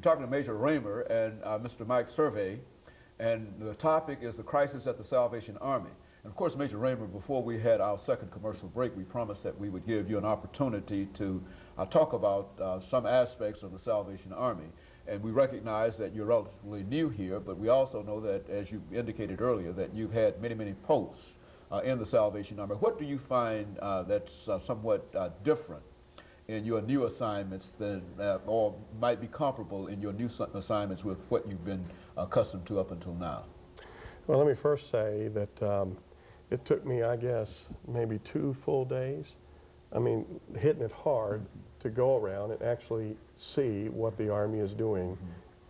talking to Major RRaymer and Mr. Mike Survey, and the topic is the crisis at the Salvation Army. And of course, Major RRaymer, before we had our second commercial break, we promised that we would give you an opportunity to talk about some aspects of the Salvation Army. And we recognize that you're relatively new here, but we also know that, as you indicated earlier, that you've had many, many posts in the Salvation Army. What do you find that's somewhat different in your new assignments than, or might be comparable in your new assignments with what you've been accustomed to up until now? Well, let me first say that it took me, I guess, maybe 2 full days. I mean, hitting it hard to go around and actually see what the Army is doing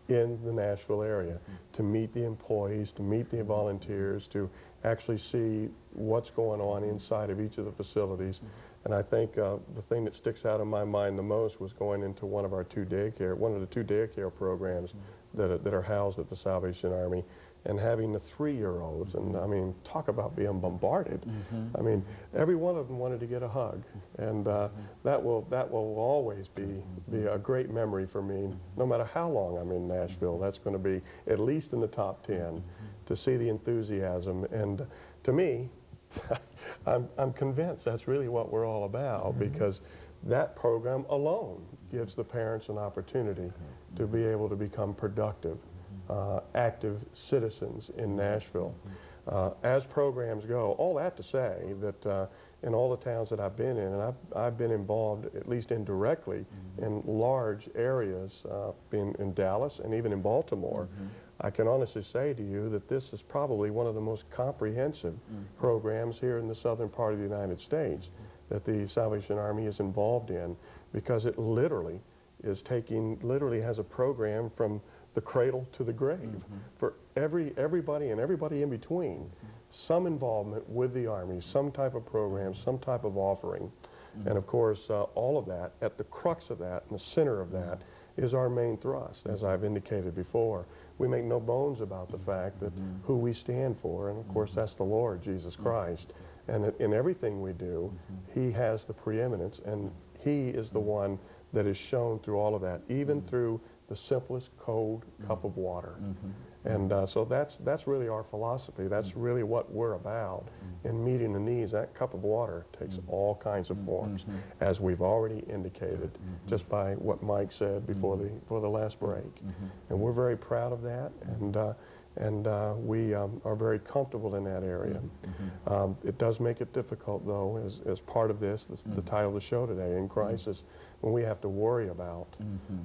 in the Nashville area, to meet the employees, to meet the volunteers, to actually see what's going on inside of each of the facilities. And I think the thing that sticks out in my mind the most was going into one of the two daycare programs that are housed at the Salvation Army, and having the 3-year-olds, and I mean, talk about being bombarded. I mean, every one of them wanted to get a hug, and that will always be a great memory for me. No matter how long I'm in Nashville, that's going to be at least in the top 10 to see the enthusiasm. And to me, I'm convinced that's really what we're all about, because that program alone gives the parents an opportunity to be able to become productive, active citizens in Nashville. As programs go, all that to say that in all the towns that I've been in, and I've been involved, at least indirectly, in large areas, being in Dallas and even in Baltimore, I can honestly say to you that this is probably one of the most comprehensive programs here in the southern part of the United States that the Salvation Army is involved in, because it literally has a program from the cradle to the grave for everybody and everybody in between. Some involvement with the Army, some type of program, some type of offering. And of course, all of that, at the crux of that, in the center of that, is our main thrust, as I've indicated before. We make no bones about the fact that who we stand for, and of course that's the Lord Jesus Christ. And in everything we do, He has the preeminence, and He is the one that is shown through all of that, even through the simplest cold cup of water. And so that's really our philosophy. That's really what we're about in meeting the needs. That cup of water takes all kinds of forms, as we've already indicated, just by what Mike said before the last break. And we're very proud of that, and we are very comfortable in that area. It does make it difficult, though, as part of this, the title of the show today, In Crisis, when we have to worry about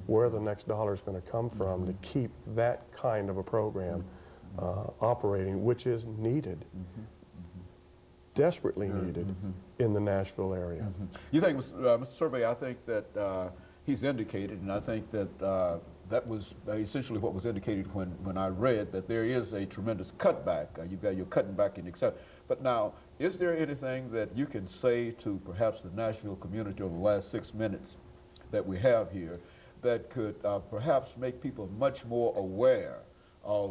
where the next dollar is going to come from to keep that kind of a program operating, which is needed, desperately needed in the Nashville area. You think, Mr. Survey, I think that he's indicated, and I think that that was essentially what was indicated when I read that there is a tremendous cutback. You're cutting back in etc. But now, is there anything that you can say to perhaps the Nashville community over the last 6 minutes that we have here that could perhaps make people much more aware of